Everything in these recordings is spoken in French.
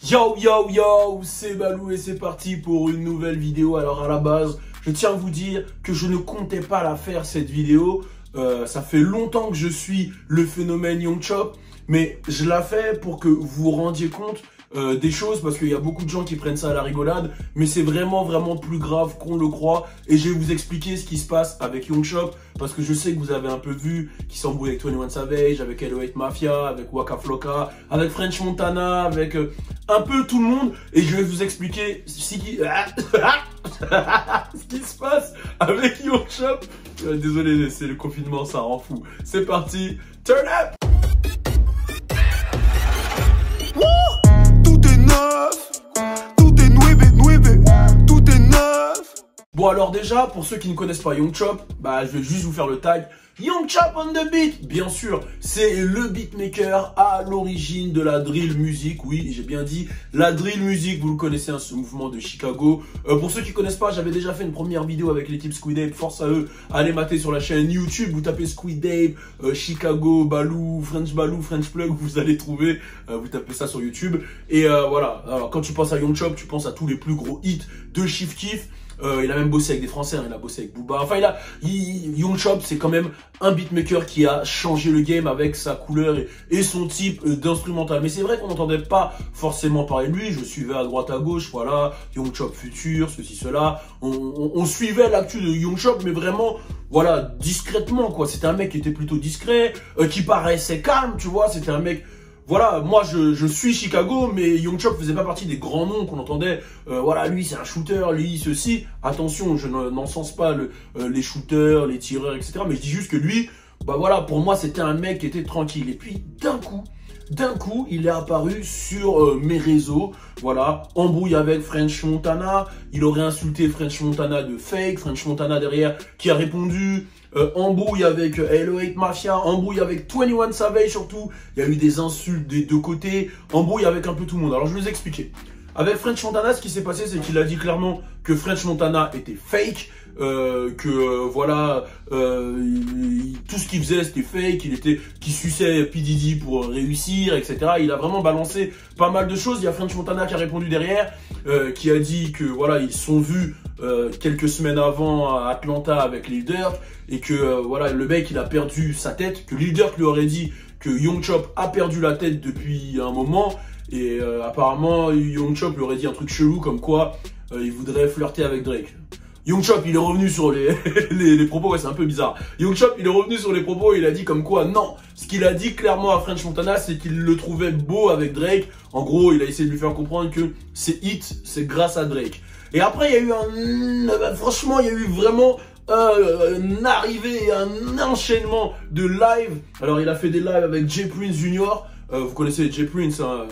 Yo yo yo, c'est Balou et c'est parti pour une nouvelle vidéo. Alors à la base, je tiens à vous dire que je ne comptais pas la faire cette vidéo. Ça fait longtemps que je suis le phénomène Young Chop, mais je la fais pour que vous vous rendiez compte des choses, parce qu'il y a beaucoup de gens qui prennent ça à la rigolade, mais c'est vraiment plus grave qu'on le croit. Et je vais vous expliquer ce qui se passe avec Young Chop, parce que je sais que vous avez un peu vu qu'il s'embrouille avec 21 Savage, avec L.O.8 Mafia, avec Waka Flocka, avec French Montana, avec un peu tout le monde. Et je vais vous expliquer ce qui se passe avec Young Chop. Désolé, c'est le confinement, ça rend fou. C'est parti, turn up! Bon alors déjà, pour ceux qui ne connaissent pas Young Chop, je vais juste vous faire le tag. Young Chop on the beat. Bien sûr, c'est le beatmaker à l'origine de la drill music. Oui, j'ai bien dit la drill music, vous le connaissez, hein, ce mouvement de Chicago. Pour ceux qui ne connaissent pas, j'avais déjà fait une première vidéo avec l'équipe Squid Ape. Force à eux, allez mater sur la chaîne YouTube. Vous tapez Squid Ape, Chicago, Balou, French Plug, vous allez trouver. Vous tapez ça sur YouTube. Et voilà, alors quand tu penses à Young Chop, tu penses à tous les plus gros hits de Chief Keef. Il a même bossé avec des Français, hein, il a bossé avec Booba. Enfin, Young Chop, c'est quand même un beatmaker qui a changé le game avec sa couleur et son type d'instrumental. Mais c'est vrai qu'on n'entendait pas forcément parler de lui. Je suivais à droite à gauche, voilà, Young Chop futur, ceci, cela. On suivait l'actu de Young Chop, mais vraiment, voilà, discrètement, quoi. C'était un mec qui était plutôt discret, qui paraissait calme, tu vois. C'était un mec... Voilà, moi je suis Chicago, mais Young Chop faisait pas partie des grands noms qu'on entendait. Voilà, lui c'est un shooter, lui ceci. Attention, je n'encense pas les shooters, les tireurs, etc. Mais je dis juste que lui, voilà, pour moi c'était un mec qui était tranquille. Et puis d'un coup, il est apparu sur mes réseaux. Voilà, embrouille avec French Montana. Il aurait insulté French Montana de fake. French Montana derrière qui a répondu. Embrouille avec L.O.8 Mafia, embrouille avec 21 Savage surtout. Il y a eu des insultes des deux côtés. Embrouille avec un peu tout le monde. Alors je vais vous expliquer. Avec French Montana, ce qui s'est passé, c'est qu'il a dit clairement que French Montana était fake. Voilà, tout ce qu'il faisait c'était fake, qu'il suçait P. Diddy pour réussir, etc. Il a vraiment balancé pas mal de choses. Il y a French Montana qui a répondu derrière, qui a dit que voilà, ils se sont vus quelques semaines avant à Atlanta avec Lil Durk, et que voilà, le mec il a perdu sa tête, que Lil Durk lui aurait dit que Young Chop a perdu la tête depuis un moment, et apparemment Young Chop lui aurait dit un truc chelou comme quoi il voudrait flirter avec Drake. Young Chop, il est revenu sur les propos, ouais, c'est un peu bizarre. Young Chop, il est revenu sur les propos et il a dit comme quoi, non. Ce qu'il a dit clairement à French Montana, c'est qu'il le trouvait beau avec Drake. En gros, il a essayé de lui faire comprendre que ses hits, c'est grâce à Drake. Et après, il y a eu franchement, il y a eu vraiment une arrivée, un enchaînement de live. Alors, il a fait des lives avec Jay Prince Jr. Vous connaissez Jay Prince, hein,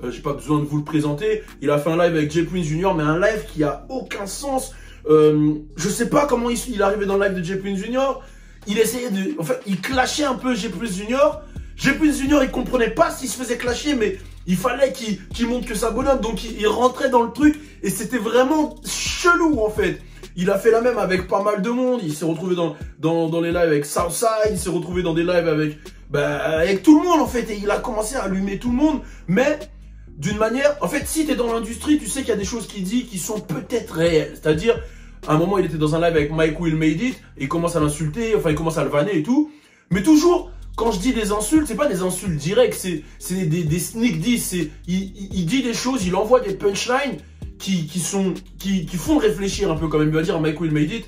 j'ai pas besoin de vous le présenter. Il a fait un live avec Jay Prince Jr., mais un live qui a aucun sens. Je sais pas comment il est arrivé dans le live de Jay Prince Jr. Il essayait de... En fait, il clashait un peu Jay Prince Jr. Jay Prince Jr. il comprenait pas s'il se faisait clasher, mais il fallait qu'il montre que ça bonhomme. Donc il rentrait dans le truc et c'était vraiment chelou en fait. Il a fait la même avec pas mal de monde. Il s'est retrouvé dans les lives avec Southside. Il s'est retrouvé dans des lives avec tout le monde en fait. Et il a commencé à allumer tout le monde. Mais... d'une manière, en fait, si tu es dans l'industrie, tu sais qu'il y a des choses qu'il dit qui sont peut-être réelles. C'est-à-dire, à un moment, il était dans un live avec Mike Will Made It, et il commence à l'insulter, enfin, il commence à le vanner et tout. Mais toujours, quand je dis des insultes, c'est pas des insultes directes, c'est des sneak diss. Il dit des choses, il envoie des punchlines qui font réfléchir un peu quand même. Il va dire à Mike Will Made It,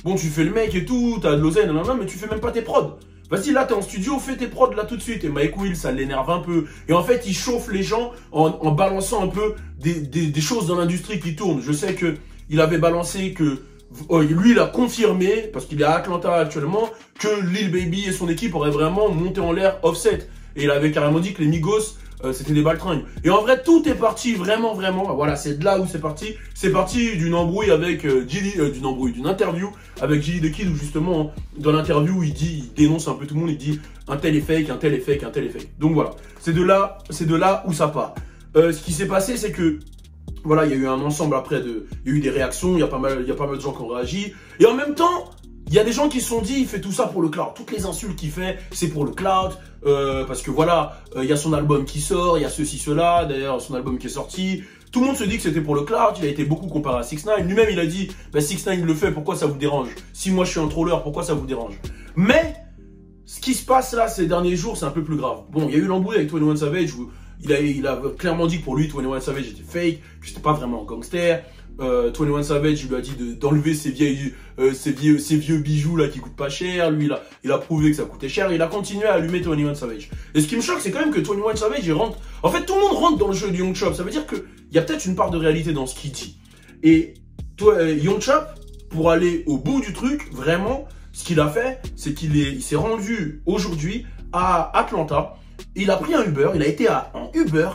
bon, tu fais le mec et tout, t'as de l'oseille, non, mais tu fais même pas tes prods. Vas-y, là, t'es en studio, fais tes prods là tout de suite. Et Mike Will, ça l'énerve un peu. Et en fait, il chauffe les gens en balançant un peu des choses dans l'industrie qui tournent. Je sais que il avait balancé que... lui, il a confirmé, parce qu'il est à Atlanta actuellement, que Lil Baby et son équipe auraient vraiment monté en l'air Offset. Et il avait carrément dit que les Migos... c'était des baltringues. Et en vrai, tout est parti vraiment. Voilà, c'est de là où c'est parti. C'est parti d'une embrouille avec d'une interview avec Gilly the Kid, où justement, dans l'interview, il dénonce un peu tout le monde. Il dit un tel est fake, un tel est fake, un tel est fake. Donc voilà, c'est de là où ça part. Ce qui s'est passé, c'est que voilà, il y a eu un ensemble après il y a eu des réactions. Il y a pas mal de gens qui ont réagi. Et en même temps, il y a des gens qui se sont dit, il fait tout ça pour le cloud. Toutes les insultes qu'il fait, c'est pour le cloud. parce que voilà, il y a son album qui sort, il y a ceci, cela, d'ailleurs son album qui est sorti. Tout le monde se dit que c'était pour le clout, il a été beaucoup comparé à 6ix9ine. Lui-même, il a dit, bah 6ix9ine le fait, pourquoi ça vous dérange? Si moi je suis un troller, pourquoi ça vous dérange? Mais, ce qui se passe là ces derniers jours, c'est un peu plus grave. Bon, il y a eu l'embrouille avec 21 Savage, où il a clairement dit que pour lui, 21 Savage était fake, que c'était pas vraiment un gangster. 21 Savage, il lui a dit d'enlever ses vieux bijoux là qui coûtent pas cher. Lui, il a prouvé que ça coûtait cher. Il a continué à allumer 21 Savage. Et ce qui me choque, c'est quand même que 21 Savage, il rentre. En fait, tout le monde rentre dans le jeu de Young Chop. Ça veut dire qu'il y a peut-être une part de réalité dans ce qu'il dit. Et Young Chop, pour aller au bout du truc, vraiment, ce qu'il a fait, c'est qu'il s'est rendu aujourd'hui à Atlanta. Il a pris un Uber, il a été en Uber,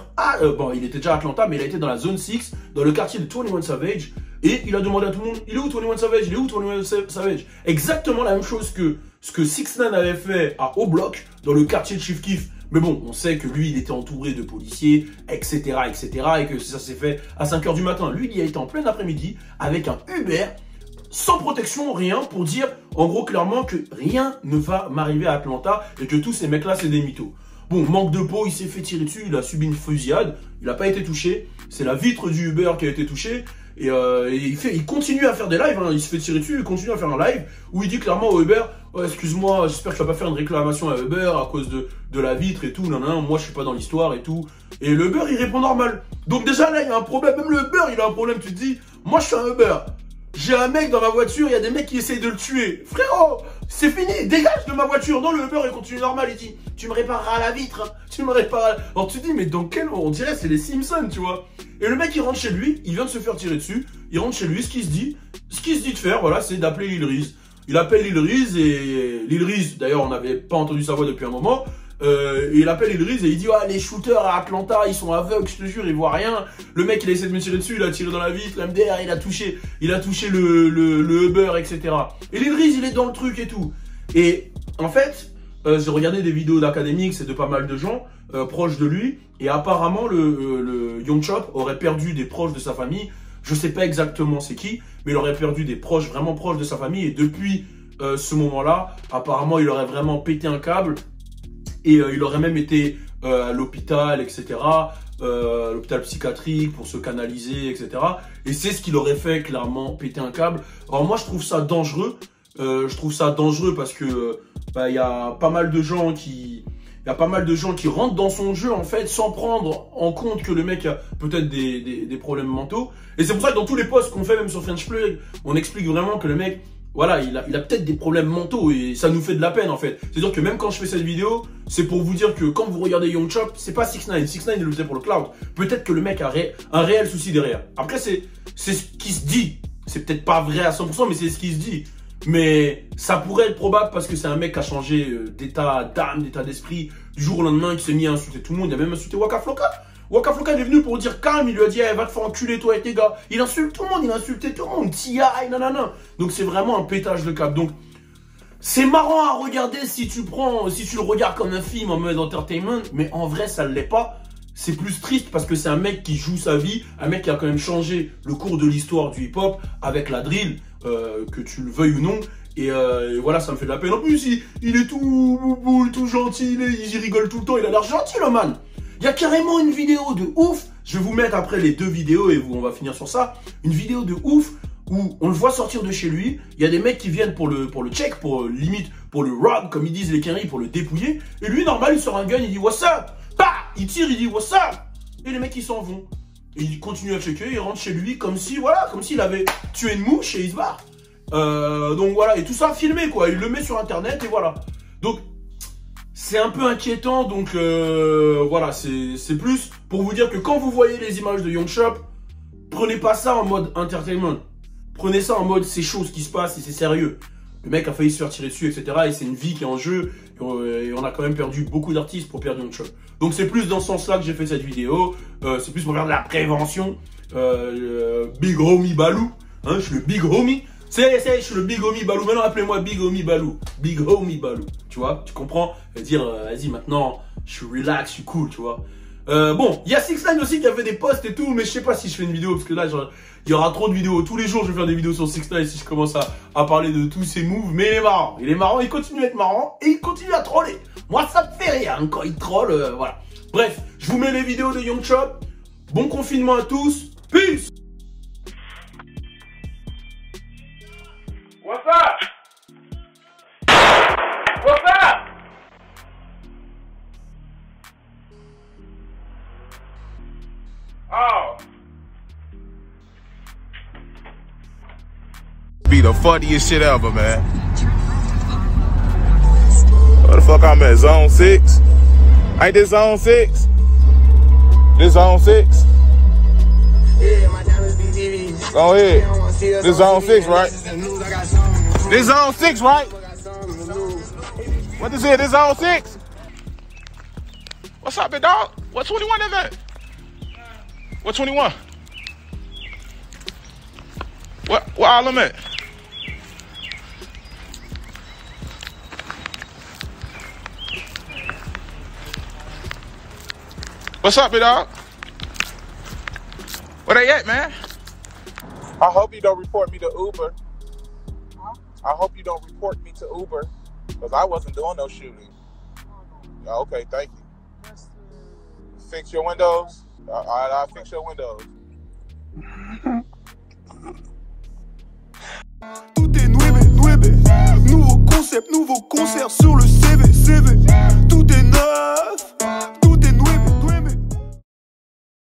bon, il était déjà à Atlanta, mais il a été dans la zone 6, dans le quartier de 21 Savage, et il a demandé à tout le monde, il est où 21 Savage, il est où 21 Savage? Exactement la même chose que ce que 6ix9ine avait fait à O-Block, dans le quartier de Chief Keef. Mais bon, on sait que lui, il était entouré de policiers, etc., et que ça s'est fait à 5 h du matin. Lui, il y a été en plein après-midi, avec un Uber, sans protection, rien, pour dire, en gros, clairement, que rien ne va m'arriver à Atlanta, et que tous ces mecs-là, c'est des mythos. Bon, manque de peau, il s'est fait tirer dessus, il a subi une fusillade, il n'a pas été touché, c'est la vitre du Uber qui a été touchée, et il continue à faire des lives, hein. Il se fait tirer dessus, il continue à faire un live, où il dit clairement au Uber, oh, excuse-moi, j'espère que tu vas pas faire une réclamation à Uber à cause de la vitre et tout, non, moi je suis pas dans l'histoire et tout, et le Uber il répond normal, donc déjà là il y a un problème, même le Uber il a un problème, tu te dis, moi je suis un Uber, j'ai un mec dans ma voiture, il y a des mecs qui essayent de le tuer. Frérot, c'est fini, dégage de ma voiture. Non, le Uber, il continue normal, il dit, tu me répareras la vitre, hein. Tu me répareras. Alors tu te dis, mais dans quel... On dirait c'est les Simpsons, tu vois. Et le mec, il rentre chez lui, il vient de se faire tirer dessus, il rentre chez lui, ce qu'il se dit de faire, voilà, c'est d'appeler Lil Reese. Il appelle Lil Reese et Lil Reese, d'ailleurs, on n'avait pas entendu sa voix depuis un moment. Et il appelle Lil Reese et il dit, ouais, les shooters à Atlanta, ils sont aveugles, je te jure, ils voient rien. Le mec, il a essayé de me tirer dessus, il a tiré dans la vitre, l'MDR, il a touché le Uber, etc. Et Lil Reese, il est dans le truc et tout. Et en fait, j'ai regardé des vidéos d'Academics et de pas mal de gens proches de lui. Et apparemment, le Young Chop aurait perdu des proches de sa famille. Je sais pas exactement c'est qui, mais il aurait perdu des proches, vraiment proches de sa famille. Et depuis ce moment-là, apparemment, il aurait vraiment pété un câble. Et il aurait même été à l'hôpital, etc., l'hôpital psychiatrique pour se canaliser, etc. Et c'est ce qu'il aurait fait, clairement, péter un câble. Alors moi, je trouve ça dangereux. Parce que y a pas mal de gens qui... Il y a pas mal de gens qui rentrent dans son jeu, en fait, sans prendre en compte que le mec a peut-être des problèmes mentaux. Et c'est pour ça que dans tous les posts qu'on fait, même sur French Play, on explique vraiment que le mec... Voilà, il a peut-être des problèmes mentaux et ça nous fait de la peine en fait. C'est-à-dire que même quand je fais cette vidéo, c'est pour vous dire que quand vous regardez Young Chop, c'est pas 6ix9ine. 6ix9ine il le faisait pour le cloud. Peut-être que le mec a un réel souci derrière. Après, c'est ce qui se dit. C'est peut-être pas vrai à 100%, mais c'est ce qui se dit. Mais ça pourrait être probable parce que c'est un mec qui a changé d'état d'âme, d'état d'esprit. Du jour au lendemain, qui s'est mis à insulter tout le monde. Il a même insulté Waka Flocka. Waka Flocka est venu pour dire calme, il lui a dit va te faire enculer toi et tes gars. Il insulte tout le monde, il a insulté tout le monde, T.I., nanana. Donc c'est vraiment un pétage de câble. Donc c'est marrant à regarder si tu le regardes comme un film en mode entertainment, mais en vrai ça ne l'est pas. C'est plus triste parce que c'est un mec qui joue sa vie, un mec qui a quand même changé le cours de l'histoire du hip-hop avec la drill, que tu le veuilles ou non. Et voilà, ça me fait de la peine. En plus, il est tout boule, tout gentil, il rigole tout le temps, il a l'air gentil le man. Il y a carrément une vidéo de ouf, je vais vous mettre après les 2 vidéos et on va finir sur ça. Une vidéo de ouf où on le voit sortir de chez lui, il y a des mecs qui viennent pour le check, limite pour le rob, comme ils disent les Quinry, pour le dépouiller. Et lui, normal, il sort un gun, il dit what's up, bah, il tire, il dit what's up. Et les mecs, ils s'en vont. Et il continue à checker, il rentre chez lui comme si, voilà, comme s'il avait tué une mouche et il se barre. Donc voilà, et tout ça filmé quoi, il le met sur internet et voilà. Donc c'est un peu inquiétant, donc voilà, c'est plus pour vous dire que quand vous voyez les images de Young Chop, prenez pas ça en mode entertainment. Prenez ça en mode c'est chaud ce qui se passe et c'est sérieux. Le mec a failli se faire tirer dessus, etc. Et c'est une vie qui est en jeu. Et on a quand même perdu beaucoup d'artistes pour perdre Young Chop. Donc c'est plus dans ce sens-là que j'ai fait cette vidéo. C'est plus pour faire de la prévention. Big Homie Balou. Hein, je suis le Big Homie. Je suis le Big Homie Balou. Maintenant, appelez-moi Big Homie Balou. Big Homie Balou. Tu vois, tu comprends? Dire, vas-y, maintenant, je suis relax, je suis cool, tu vois. Bon, il y a 6ix9ine aussi qui a fait des posts et tout, mais je sais pas si je fais une vidéo, parce que là, il y aura trop de vidéos. Tous les jours, je vais faire des vidéos sur 6ix9ine si je commence à parler de tous ses moves, mais il est marrant, il continue à être marrant, et il continue à troller. Moi, ça me fait rien quand il troll, voilà. Bref, je vous mets les vidéos de Young Chop. Bon confinement à tous, peace! What's up? What's up? Oh. Be the funniest shit ever, man. Where the fuck I'm at? Zone 6? Ain't this zone 6? This zone 6? Go ahead. This zone 6, right? This zone 6, right? What this is? This zone 6? What's up, big dog? What 21 is that? What 21? What all them at? What's up, big dog? Where they at, man? I hope you don't report me to Uber. I hope you don't report me to Uber, because I wasn't doing no shooting. Okay, thank you. Fix your windows. All right, I'll fix your windows. Tout est 9, 9.